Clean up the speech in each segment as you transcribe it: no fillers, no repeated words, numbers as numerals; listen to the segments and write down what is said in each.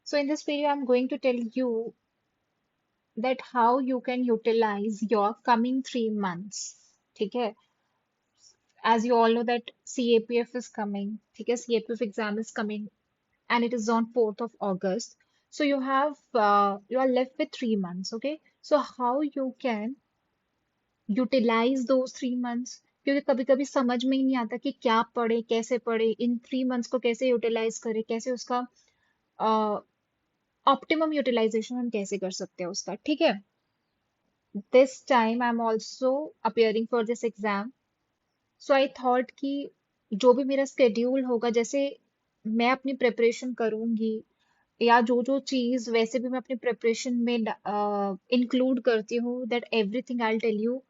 So in this video, I'm going to tell you that how you can utilize your coming 3 months. ठीक है? As you all know that CAPF is coming. ठीक है? CAPF exam is coming and it is on 4th of August. So you are left with 3 months. Okay? So how you can utilize those 3 months? क्योंकि कभी कभी समझ में ही नहीं आता कि क्या पढ़े, कैसे पढ़े, इन 3 मंथ्स को कैसे यूटिलाइज करें, कैसे उसका ऑप्टिमम यूटिलाइजेशन हम कैसे कर सकते हैं उसका. ठीक है. This time I am also appearing for this exam. So I thought कि जो भी मेरा स्केड्यूल होगा, जैसे मैं अपनी प्रिपरेशन करूंगी या जो जो चीज वैसे भी मैं अपनी प्रिपरेशन में इंक्लूड करती हूँ, that everything I tell you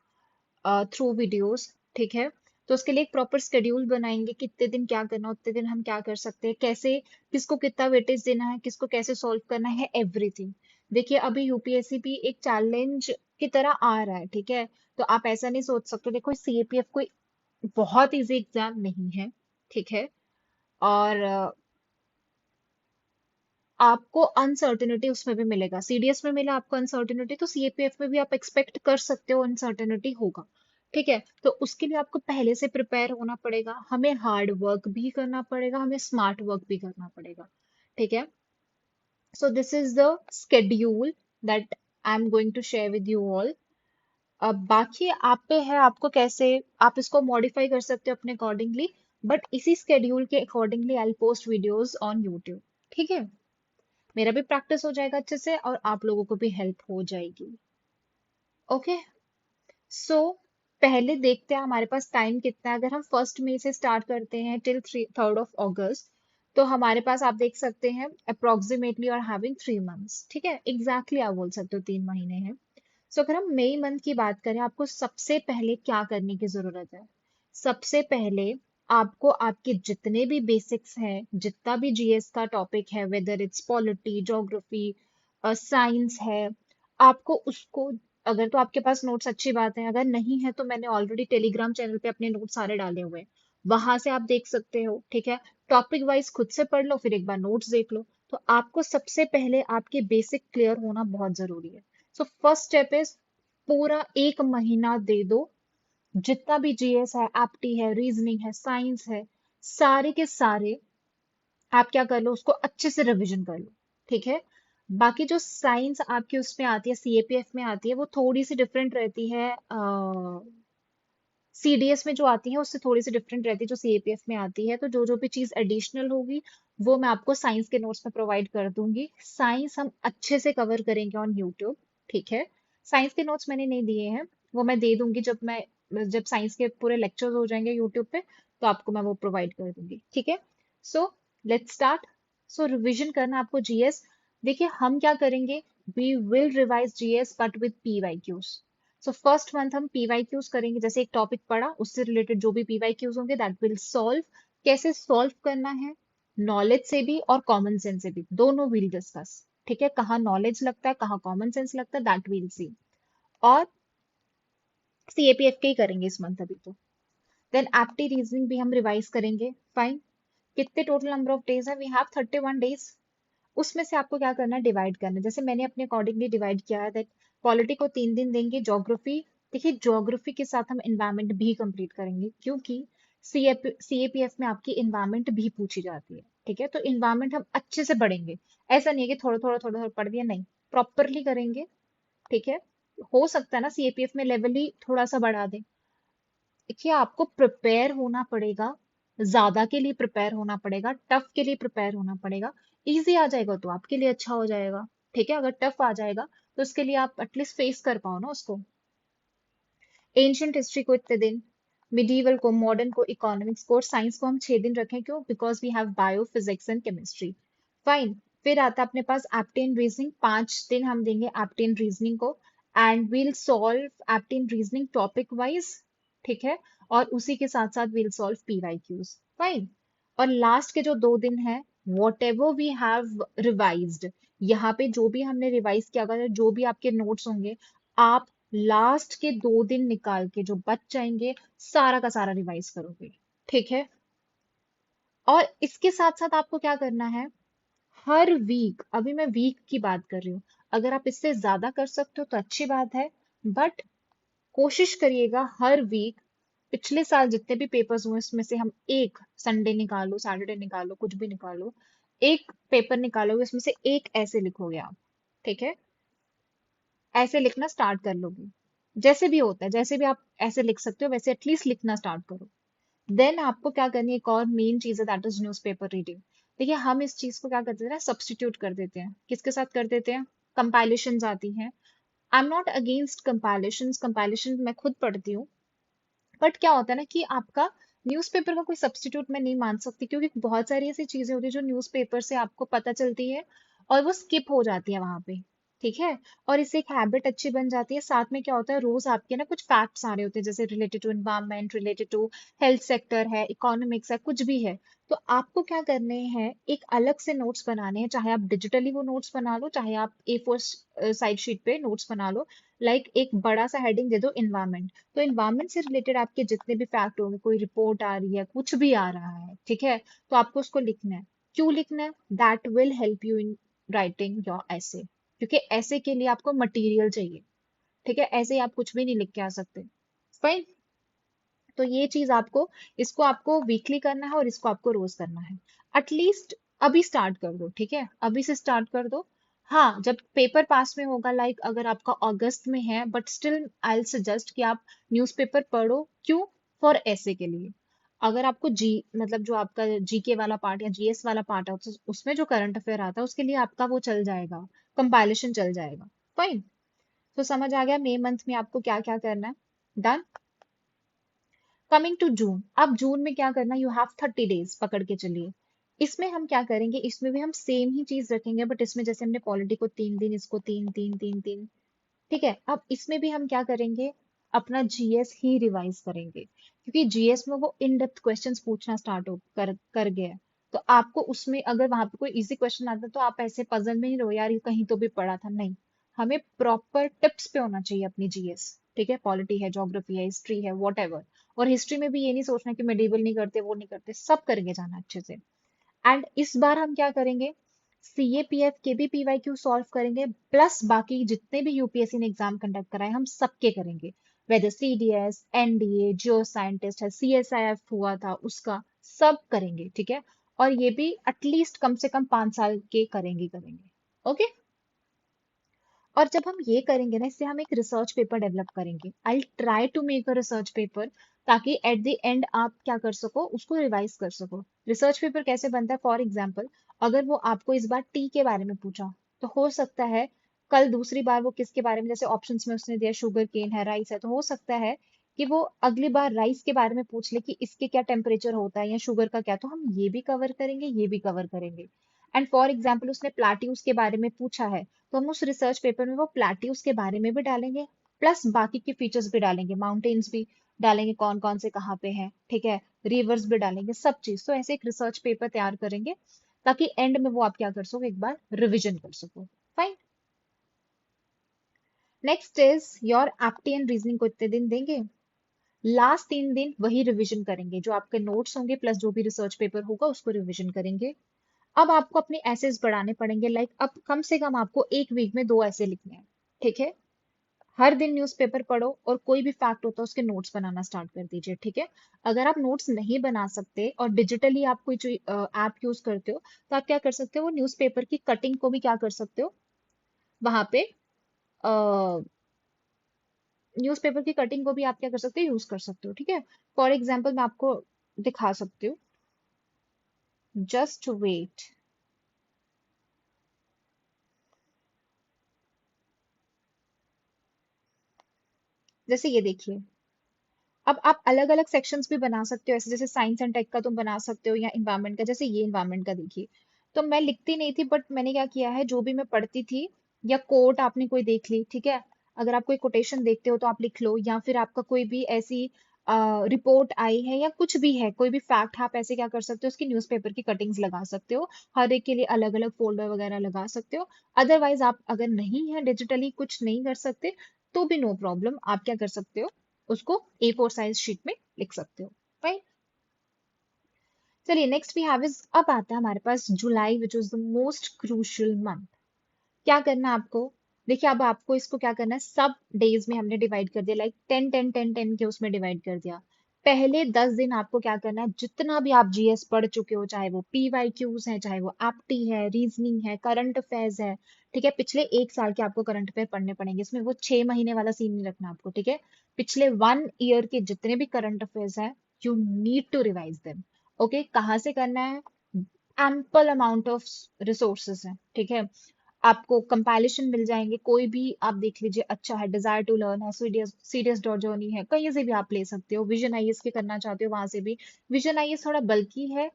through videos. ठीक है. तो उसके लिए एक प्रॉपर शेड्यूल बनाएंगे, कितने दिन क्या करना, उतने दिन हम क्या कर सकते हैं, कैसे, किसको कितना वेटेज देना है, किसको कैसे सॉल्व करना है, एवरीथिंग. देखिए अभी यूपीएससी भी एक चैलेंज की तरह आ रहा है. ठीक है. तो आप ऐसा नहीं सोच सकते. देखो सीएपीएफ कोई बहुत इजी एग्जाम नहीं है. ठीक है. और आपको अनसर्टेनिटी उसमें भी मिलेगा. सीडीएस में मिला आपको अनसर्टेनिटी, तो सीएपीएफ में भी आप एक्सपेक्ट कर सकते हो अनसर्टेनिटी होगा. ठीक है. तो उसके लिए आपको पहले से प्रिपेयर होना पड़ेगा. हमें हार्ड वर्क भी करना पड़ेगा, हमें स्मार्ट वर्क भी करना पड़ेगा. ठीक है. So this is the schedule that I am going to share with you all. अब बाकी आप पे है, आपको कैसे आप इसको मॉडिफाई कर सकते हो अपने अकॉर्डिंगली. बट इसी स्केड्यूल के accordingly I post videos on YouTube. ठीक है. मेरा भी प्रैक्टिस हो जाएगा अच्छे से और आप लोगों को भी हेल्प हो जाएगी. ओके. सो पहले देखते हैं हमारे पास टाइम कितना है. अगर हम 1 मई से स्टार्ट करते हैं टिल 3rd of August, तो हमारे पास आप देख सकते हैं अप्रोक्सीमेटली और हैविंग 3 मंथ्स. ठीक है. एग्जैक्टली आप बोल सकते हो 3 महीने हैं. सो अगर हम मई मंथ की बात करें, आपको सबसे पहले क्या करने की जरूरत है. सबसे पहले आपको आपके जितने भी बेसिक्स हैं, जितना भी जीएस का टॉपिक है, whether it's polity, geography, science है, आपको उसको, अगर तो आपके पास नोट्स अच्छी बात है, अगर नहीं है तो मैंने ऑलरेडी टेलीग्राम चैनल पे अपने नोट्स सारे डाले हुए हैं, वहां से आप देख सकते हो. ठीक है. टॉपिक वाइज खुद से पढ़ लो, फिर एक बार नोट्स देख लो. तो आपको सबसे पहले आपके बेसिक क्लियर होना बहुत जरूरी है. सो फर्स्ट स्टेप इज पूरा 1 महीना दे दो. जितना भी जीएस है, एप्टी है, रीजनिंग है, साइंस है, सारे के सारे आप क्या कर लो, उसको अच्छे से रिवीजन कर लो. ठीक है. बाकी जो साइंस आपकी उसमें आती है, सीएपीएफ में आती है, वो थोड़ी सी डिफरेंट रहती है. सीडीएस में जो आती है उससे थोड़ी सी डिफरेंट रहती है जो सीएपीएफ में आती है. तो जो जो भी चीज एडिशनल होगी वो मैं आपको साइंस के नोट्स में प्रोवाइड कर दूंगी. साइंस हम अच्छे से कवर करेंगे ऑन यूट्यूब. ठीक है. साइंस के नोट्स मैंने नहीं दिए हैं, वो मैं दे दूंगी जब साइंस के पूरे लेक्चर्स हो जाएंगे यूट्यूब पे, तो आपको मैं वो प्रोवाइड कर दूंगी. ठीक है. So let's start. So revision करना आपको जीएस. देखिए हम क्या करेंगे, we will revise GS but with PYQs. So first month हम पीवाईक्यूज करेंगे. जैसे एक टॉपिक पढ़ा, उससे रिलेटेड जो भी पीवाईक्यूज होंगे दैट विल सॉल्व. कैसे सॉल्व करना है, नॉलेज से भी और कॉमन सेंस से भी, दोनों विल डिस्कस. ठीक है. कहाँ नॉलेज लगता है, कहाँ कॉमन सेंस लगता है, दैट विल सी. और सीएपीएफ के ही करेंगे इस मंथ अभी तो. देन एप्टी रीजनिंग भी हम रिवाइज करेंगे. फाइन. कितने टोटल नंबर ऑफ डेज है, वी हैव 31 डेज. उसमें से आपको क्या करना है, डिवाइड करना है. जैसे मैंने अपने अकॉर्डिंगली डिवाइड किया है दैट पॉलिटी को 3 दिन देंगे. ज्योग्राफी, देखिए ज्योग्राफी के साथ हम इन्वायरमेंट भी कंप्लीट करेंगे, क्योंकि सीएपीएफ में आपकी इन्वायरमेंट भी पूछी जाती है. ठीक है. तो इन्वायरमेंट हम अच्छे से पढ़ेंगे. ऐसा नहीं है कि थोड़ा थोड़ा थोड़ा थोड़ा पढ़ दिया, नहीं, प्रॉपरली करेंगे. ठीक है. हो सकता है ना सीएपीएफ में लेवल ही थोड़ा सा बढ़ा दें. देखिए आपको प्रिपेयर होना पड़ेगा, ज्यादा के लिए प्रिपेयर होना पड़ेगा, टफ के लिए प्रिपेयर होना पड़ेगा. इजी आ जाएगा तो आपके लिए अच्छा हो जाएगा. ठीक है. अगर टफ आ जाएगा तो उसके लिए आप एटलीस्ट फेस कर पाओ ना उसको. एंशियंट हिस्ट्री को इतने दिन, मिडीवल को, मॉडर्न को, इकोनॉमिक्स को और साइंस को हम 6 दिन रखें. क्यों? Because we have bio, physics and chemistry. Fine. फिर आता है अपने पास एप्टेन रीजनिंग. 5 दिन हम देंगे एप्टेन रीजनिंग को. And we'll solve apti and reasoning topic wise. ठीक है. और उसी के साथ साथ वील सॉल्व पीवाईक्यूज. फाइन. और लास्ट के जो 2 दिन है, whatever we have revised, यहाँ पे जो भी हमने रिवाइज किया होगा, जो भी आपके नोट्स होंगे, आप लास्ट के 2 दिन निकाल के जो बच जाएंगे, सारा का सारा रिवाइज करोगे. ठीक है. और इसके साथ साथ आपको क्या करना है, हर वीक, अभी मैं वीक की बात कर रही हूँ, अगर आप इससे ज्यादा कर सकते हो तो अच्छी बात है, बट कोशिश करिएगा हर वीक पिछले साल जितने भी पेपर्स हुए उसमें से हम एक, संडे निकालो, सैटरडे निकालो, कुछ भी निकालो, एक पेपर निकालोगे उसमें से एक ऐसे लिखोगे आप, ठीक है? ऐसे लिखना स्टार्ट कर लोगे, जैसे भी होता है, जैसे भी आप ऐसे लिख सकते हो वैसे एटलीस्ट लिखना स्टार्ट करो। देन आपको क्या करनी है, एक और मेन चीज है, दैट इज न्यूज़पेपर रीडिंग। देखिए हम इस चीज को क्या करते हैं ना, सब्स्टिट्यूट कर देते हैं, किसके साथ कर देते हैं, कंपाइलेशंस आती हैं। I am not against compilations, compilation मैं खुद पढ़ती हूँ, बट क्या होता है ना कि आपका न्यूज़पेपर का कोई सब्स्टिट्यूट मैं नहीं मान सकती, क्योंकि बहुत सारी ऐसी चीजें होती है जो न्यूज़पेपर से आपको पता चलती है और वो स्किप हो जाती है वहां पे, ठीक है? और इससे एक हैबिट अच्छी बन जाती है। साथ में क्या होता है, रोज आपके ना कुछ फैक्ट्स आ रहे होते हैं, जैसे related to environment, related to health sector है, इकोनॉमिक्स है, कुछ भी है। तो आपको क्या करने हैं, एक अलग से नोट्स बनाने हैं, चाहे आप डिजिटली वो नोट्स बना लो, चाहे आप A4 साइड शीट पे नोट्स बना लो। लाइक एक बड़ा सा हेडिंग दे दो, इन्वायरमेंट। तो इन्वायरमेंट से रिलेटेड आपके जितने भी फैक्ट होंगे, कोई रिपोर्ट आ रही है, कुछ भी आ रहा है, ठीक है, तो आपको उसको लिखना है। क्यों लिखना है? That will help you in writing your ऐसे, क्योंकि ऐसे के लिए आपको मटेरियल चाहिए, ठीक है? ऐसे ही आप कुछ भी नहीं लिख के आ सकते। फाइन। तो ये चीज आपको, इसको आपको वीकली करना है और इसको आपको रोज करना है। एटलीस्ट अभी स्टार्ट कर दो, ठीक है? अभी से स्टार्ट कर दो। हाँ, जब पेपर पास में होगा, लाइक अगर आपका अगस्त में है, बट स्टिल आई सजेस्ट कि आप न्यूज़पेपर पढ़ो। क्यों? फॉर ऐसे के लिए। अगर आपको जी, मतलब जो आपका जीके वाला पार्ट या जीएस वाला पार्ट है, उसमें जो करंट अफेयर आता है उसके लिए आपका वो चल जाएगा, कंपाइलेशन चल जाएगा। फाइन। तो समझ आ गया मई मंथ में आपको क्या क्या करना है। डन। कमिंग टू जून, अब जून में क्या करना, यू हैव 30 डेज पकड़ के चलिए। इसमें हम क्या करेंगे, इसमें भी हम सेम ही चीज रखेंगे, बट इसमें जैसे हमने पॉलिटी को 3 दिन, इसको तीन तीन तीन तीन, ठीक है? अब इसमें भी हम क्या करेंगे, अपना जीएस ही रिवाइज करेंगे, क्योंकि जीएस में वो इन डेप्थ क्वेश्चंस पूछना स्टार्ट हो कर गया है। तो आपको उसमें अगर वहां पे कोई इजी क्वेश्चन आता है तो आप ऐसे पजल में नहीं रहो यार ये कहीं तो भी पढ़ा था, नहीं। हमें प्रॉपर टिप्स पे होना चाहिए अपनी जीएस, ठीक है? पॉलिटी है, ज्योग्राफी है, हिस्ट्री है, वॉट एवर। और हिस्ट्री में भी ये नहीं सोचना कि मेडिवल नहीं करते, वो नहीं करते, सब करेंगे जाना अच्छे से। एंड इस बार हम क्या करेंगे, सीएपीएफ के भी पीवाईक्यू सॉल्व करेंगे, प्लस बाकी जितने भी यूपीएससी ने एग्जाम कंडक्ट कराए हम सबके करेंगे। Whether CDS, NDA, geo scientist है, सीएसआईएफ हुआ था उसका, सब करेंगे, ठीक है? और ये भी एटलीस्ट कम से कम 5 साल के करेंगे। ओके। और जब हम ये करेंगे ना, इससे हम एक रिसर्च पेपर डेवलप करेंगे। I try to make a research paper, ताकि एट द एंड आप क्या कर सको, उसको रिवाइज कर सको। रिसर्च पेपर कैसे बनता है, फॉर एग्जाम्पल अगर वो आपको इस बार टी के बारे में पूछा, तो हो सकता है कल दूसरी बार वो किसके बारे में, जैसे ऑप्शंस में उसने दिया शुगर केन है, राइस है, तो हो सकता है कि वो अगली बार राइस के बारे में पूछ ले कि इसके क्या टेम्परेचर होता है या शुगर का क्या, तो हम ये भी कवर करेंगे, ये भी कवर करेंगे। एंड फॉर एग्जाम्पल उसने प्लाट्यूज के बारे में पूछा है, तो हम उस रिसर्च पेपर में वो प्लेट्यूज के बारे में भी डालेंगे, प्लस बाकी के फीचर्स भी डालेंगे, माउंटेन्स भी डालेंगे, कौन कौन से कहाँ पे हैं, ठीक है? रिवर्स भी डालेंगे, सब चीज। तो ऐसे एक रिसर्च पेपर तैयार करेंगे, ताकि एंड में वो आप क्या कर सको, एक बार रिविजन कर सको। Fine. Next is your apti and reasoning को इतने दिन देंगे, लास्ट 3 दिन वही रिविजन करेंगे, जो आपके नोट्स होंगे प्लस जो भी रिसर्च पेपर होगा उसको रिविजन करेंगे। अब आपको अपने एसेस बढ़ाने पड़ेंगे, लाइक अब कम से कम आपको एक वीक में 2 ऐसे लिखने हैं, ठीक है? हर दिन न्यूज़पेपर पढ़ो और कोई भी फैक्ट होता है उसके नोट्स बनाना स्टार्ट कर दीजिए, ठीक है? अगर आप नोट्स नहीं बना सकते और डिजिटली आप कोई ऐप यूज करते हो, तो आप क्या कर सकते हो, वो न्यूज़पेपर की कटिंग को भी क्या कर सकते हो, वहां पे न्यूज़पेपर की कटिंग को भी आप क्या कर सकते हो, यूज कर सकते हो, ठीक है? फॉर एग्जाम्पल मैं आपको दिखा सकती हूँ, जस्ट वेट। जैसे ये देखिए, अब आप अलग अलग सेक्शंस भी बना सकते हो ऐसे, जैसे साइंस एंड टेक का तुम बना सकते हो या इन्वायरमेंट का, जैसे ये इन्वायरमेंट का देखिए। तो मैं लिखती नहीं थी, बट मैंने क्या किया है, जो भी मैं पढ़ती थी या कोट आपने कोई देख ली, ठीक है? अगर आप कोई कोटेशन देखते हो तो आप लिख लो, या फिर आपका कोई भी ऐसी रिपोर्ट आई है या कुछ भी है, कोई भी फैक्ट, आप ऐसे क्या कर सकते हो, उसकी न्यूज़पेपर की कटिंग्स लगा सकते हो। हर एक के लिए अलग अलग फोल्डर वगैरह लगा सकते हो। अदरवाइज आप अगर नहीं है, डिजिटली कुछ नहीं कर सकते, तो भी नो प्रॉब्लम, आप क्या कर सकते हो, उसको A4 साइज शीट में लिख सकते हो। राइट? चलिए नेक्स्ट वी हैव इज, अब आता है हमारे पास जुलाई which is the most crucial month. क्या करना है आपको? देखिए अब आपको इसको क्या करना है, सब डेज में हमने डिवाइड कर दिया, लाइक 10 10 10 10 के उसमें डिवाइड कर दिया। पहले 10 दिन आपको क्या करना है, जितना भी आप जीएस पढ़ चुके हो, चाहे वो पीवाई क्यूज है, चाहे वो एप्टी है, रीजनिंग है, करंट अफेयर्स है, ठीक है, पिछले 1 साल के आपको करंट अफेयर पढ़ने पड़ेंगे, इसमें वो 6 महीने वाला सीन नहीं रखना आपको, ठीक है। पिछले 1 ईयर के जितने भी करंट अफेयर्स है, you need to revise them. Okay, कहाँ से करना है? एम्पल अमाउंट ऑफ रिसोर्सेज है, ठीक है। आपको कंपाइलेशन मिल जाएंगे, कोई भी आप देख लीजिए, अच्छा है, डिजायर टू लर्न है, सीरियस डॉट जर्नी है, कहीं से भी आप ले सकते हो, विजन आईएएस के करना चाहते हो वहां से भी। विजन आईएएस थोड़ा बल्कि है,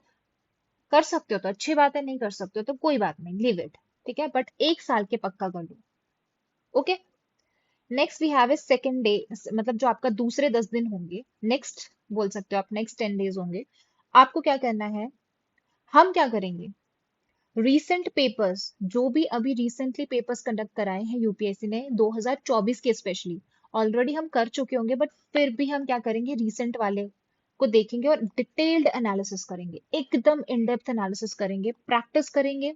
कर सकते हो तो अच्छी बात है, नहीं कर सकते हो तो कोई बात नहीं, लिव इट, ठीक है, बट 1 साल के पक्का कर लो। Okay, next we have is second day, मतलब जो आपका दूसरे 10 दिन होंगे, नेक्स्ट बोल सकते हो आप, नेक्स्ट 10 डेज होंगे। आपको क्या करना है, हम क्या करेंगे, रीसेंट पेपर्स, जो भी अभी रिसेंटली पेपर्स कंडक्ट कराए हैं यूपीएससी ने 2024 के स्पेशली, ऑलरेडी हम कर चुके होंगे, बट फिर भी हम क्या करेंगे, रीसेंट वाले को देखेंगे और डिटेल्ड एनालिसिस करेंगे, एकदम इन डेप्थ एनालिसिस करेंगे, प्रैक्टिस करेंगे,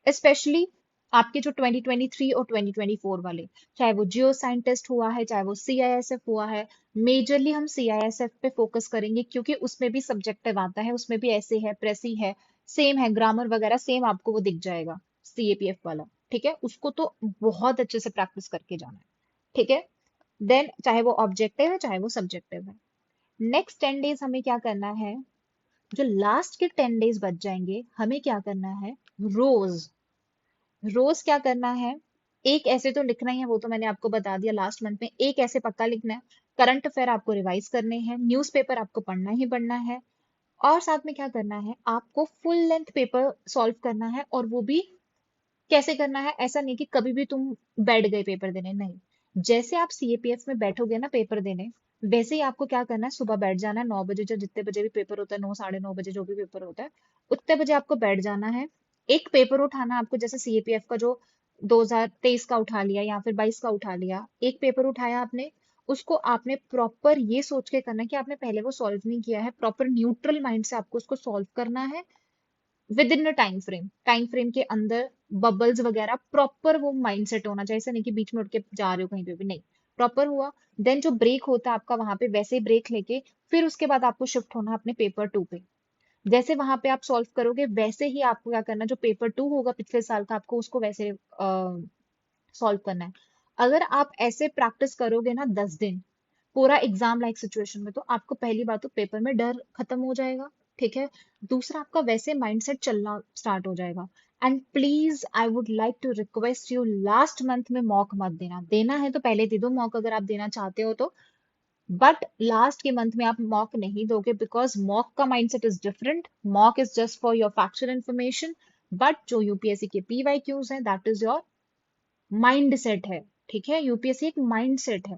स्पेशली आपके जो 2023 और 2024 वाले, चाहे वो जियो साइंटिस्ट हुआ है, चाहे वो सीआईएसएफ हुआ है। मेजरली हम सीआईएसएफ पे फोकस करेंगे, क्योंकि उसमें भी सब्जेक्टिव आता है, उसमें भी ऐसे है, प्रेसी है, सेम है, ग्रामर वगैरह सेम आपको वो दिख जाएगा, सीएपीएफ वाला, ठीक है, उसको तो बहुत अच्छे से प्रैक्टिस करके जाना है, ठीक है। देन चाहे वो ऑब्जेक्टिव है, चाहे वो सब्जेक्टिव है। नेक्स्ट 10 डेज हमें क्या करना है, जो लास्ट के 10 डेज बच जाएंगे, हमें क्या करना है, रोज रोज क्या करना है, एक ऐसे तो लिखना ही है, वो तो मैंने आपको बता दिया, लास्ट मंथ में एक ऐसे पक्का लिखना है, करंट अफेयर आपको रिवाइज करने हैं, न्यूज़पेपर आपको पढ़ना ही पढ़ना है, और साथ में क्या करना है, आपको फुल लेंथ पेपर सॉल्व करना है, और वो भी कैसे करना है, ऐसा नहीं कि कभी भी तुम बैठ गए पेपर देने, नहीं, जैसे आप सीएपीएफ में बैठोगे ना पेपर देने, वैसे ही आपको क्या करना है, सुबह बैठ जाना है 9 बजे, जो जितने बजे भी पेपर होता है, 9 साढ़े 9 बजे जो भी पेपर होता है, उतने बजे आपको बैठ जाना है। एक पेपर उठाना आपको, जैसे सीएपीएफ का जो 2023 का उठा लिया या फिर 22 का उठा लिया, एक पेपर उठाया आपने, उसको आपने प्रॉपर ये सोच के करना है कि आपने पहले वो सॉल्व नहीं किया है, प्रॉपर न्यूट्रल माइंड से आपको उसको सॉल्व करना है, with in a time frame के अंदर, बबल्स वगैरह प्रॉपर वो माइंड सेट होना चाहिए, ऐसा नहीं कि बीच में उठ के जा रहे हो कहीं पे भी, नहीं, प्रॉपर हुआ। देन जो ब्रेक होता है आपका वहां पे, वैसे ही ब्रेक लेके फिर उसके बाद आपको शिफ्ट होना अपने पेपर 2 पे, जैसे वहां पे आप सॉल्व करोगे वैसे ही आपको क्या करना, जो पेपर 2 होगा पिछले साल का, आपको उसको वैसे सॉल्व करना है। अगर आप ऐसे प्रैक्टिस करोगे ना 10 दिन पूरा एग्जाम लाइक सिचुएशन में, तो आपको पहली बात तो पेपर में डर खत्म हो जाएगा, ठीक है। दूसरा, आपका वैसे माइंडसेट चलना स्टार्ट हो जाएगा। And please I would like to request you, last month में मॉक मत देना, देना है तो पहले दे दो मॉक अगर आप देना चाहते हो तो, बट लास्ट के मंथ में आप मॉक नहीं दोगे, बिकॉज मॉक का mindset is different, mock is just for your factual information, but जो यूपीएससी के पीवाई क्यूज है that is your mind set है, ठीक है, यूपीएससी एक माइंड सेट है,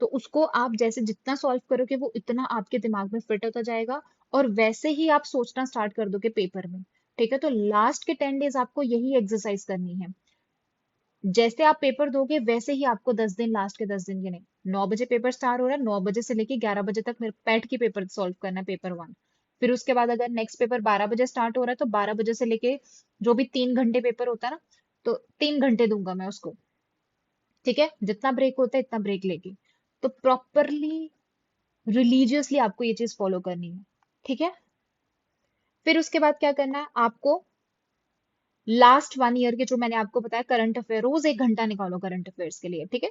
तो उसको आप जैसे जितना सॉल्व करोगे वो इतना आपके दिमाग में फिट होता जाएगा, और वैसे ही आप सोचना स्टार्ट कर दोगे पेपर में, ठीक है। तो लास्ट के 10 डेज आपको यही एक्सरसाइज करनी है, जैसे आप पेपर दोगे वैसे ही आपको 10 दिन, लास्ट के 10 दिन के नहीं, 9 बजे पेपर स्टार्ट हो रहा है, 9 बजे से लेके 11 बजे तक मेरे बैठ के पेपर सॉल्व करना है, पेपर 1। फिर उसके बाद अगर नेक्स्ट पेपर 12 बजे स्टार्ट हो रहा है, तो 12 बजे से लेके जो भी 3 घंटे पेपर होता है ना, तो 3 घंटे दूंगा मैं उसको, ठीक है, जितना ब्रेक होता है इतना ब्रेक लेके, तो प्रॉपरली रिलीजियसली आपको ये चीज फॉलो करनी है, ठीक है। फिर उसके बाद क्या करना है आपको, लास्ट 1 ईयर के जो मैंने आपको बताया करंट अफेयर, रोज 1 घंटा निकालो करंट अफेयर्स के लिए, ठीक है,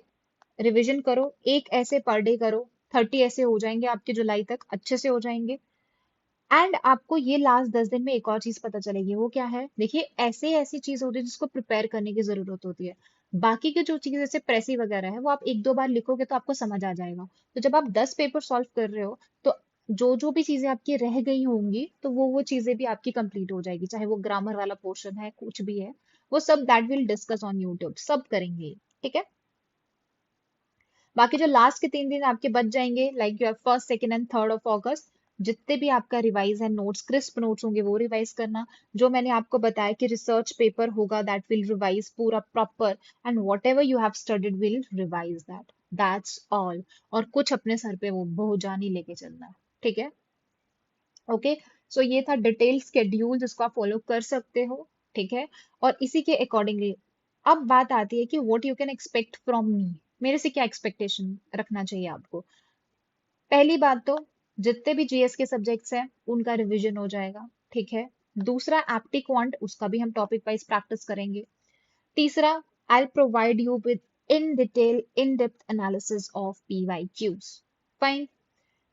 रिवीजन करो, एक ऐसे पर डे करो, 30 ऐसे हो जाएंगे आपके जुलाई तक, अच्छे से हो जाएंगे। एंड आपको ये लास्ट 10 दिन में एक और चीज पता चलेगी, वो क्या है, देखिए ऐसे ऐसी चीज होती है जिसको प्रिपेयर करने की जरूरत होती है, बाकी के जो चीज जैसे प्रेसी वगैरह है वो आप 1 2 बार लिखोगे तो आपको समझ आ जाएगा, तो जब आप 10 पेपर सॉल्व कर रहे हो, तो जो जो भी चीजें आपकी रह गई होंगी, तो वो चीजें भी आपकी कंप्लीट हो जाएगी, चाहे वो ग्रामर वाला पोर्शन है, कुछ भी है, वो सब that will discuss on YouTube, सब करेंगे, ठीक है। बाकी जो लास्ट के 3 दिन आपके बच जाएंगे, like your first second and 3rd of अगस्त, जितने भी आपका रिवाइज है, नोट्स, क्रिस्प नोट्स होंगे वो रिवाइज करना, जो मैंने आपको बताया कि रिसर्च पेपर होगा दैट विल रिवाइज पूरा proper, and what ever you have studied will revise that, that's all. और कुछ अपने सर पे वो बोझा नहीं लेके चलना है, ठीक है। ओके, सो ये था डिटेल स्केड्यूल जिसको आप फॉलो कर सकते हो, ठीक है। और इसी के अकॉर्डिंगली अब बात आती है कि what you can expect from me, मेरे से क्या एक्सपेक्टेशन रखना चाहिए आपको। पहली बात तो जितने भी जीएस के सब्जेक्ट्स हैं उनका रिवीजन हो जाएगा, ठीक है। दूसरा एप्टी क्वांट, उसका भी हम टॉपिक वाइज प्रैक्टिस करेंगे। तीसरा, I provide you with in detail in depth analysis of PYQs। Fine.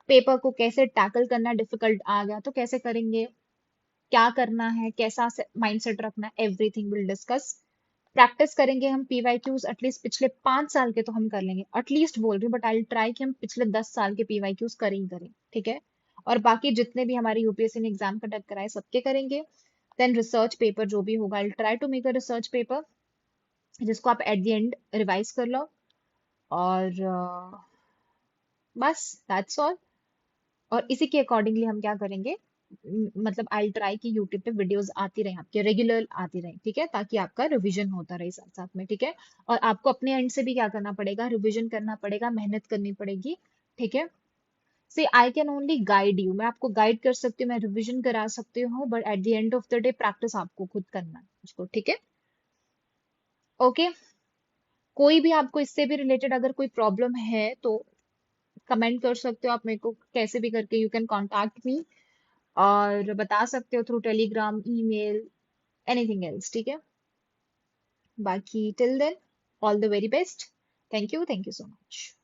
Paper को कैसे टैकल करना, डिफिकल्ट आ गया तो कैसे करेंगे, क्या करना है, कैसा माइंडसेट रखना है, एवरीथिंग विल डिस्कस। प्रैक्टिस करेंगे हम PYQs, एटलीस्ट पिछले 5 साल के तो हम कर लेंगे, एटलीस्ट बोल रही हूँ, बट आई ट्राई कि हम पिछले 10 साल के PYQs करें ही करें, ठीक है। और बाकी जितने भी हमारे यूपीएससी ने एग्जाम कंडक्ट कराए सबके करेंगे। देन रिसर्च पेपर जो भी होगा, I try to make a research paper जिसको आप एट द एंड रिवाइज कर लो। और बस दैट्स ऑल। और इसी के अकॉर्डिंगली हम क्या करेंगे, मतलब आई ट्राई कि यूट्यूब पे वीडियोस आती रहे, आपके रेगुलर आती रहे, ठीक है, ताकि आपका रिवीजन होता रहे साथ साथ में, ठीक है। और आपको अपने एंड से भी क्या करना पड़ेगा, रिवीजन करना पड़ेगा, मेहनत करनी पड़ेगी, ठीक है। से I can only guide you, मैं आपको गाइड कर सकती हूँ, मैं रिवीजन करा सकती हूँ, but at the end of the day practice आपको खुद करना है उसको, ठीक है। ओके। कोई भी आपको इससे भी रिलेटेड अगर कोई प्रॉब्लम है तो कमेंट कर सकते हो आप मेरे को, कैसे भी करके यू कैन कॉन्टैक्ट मी, और बता सकते हो through Telegram, email, anything else, ठीक है। बाकी till then, all the very best. Thank you so much.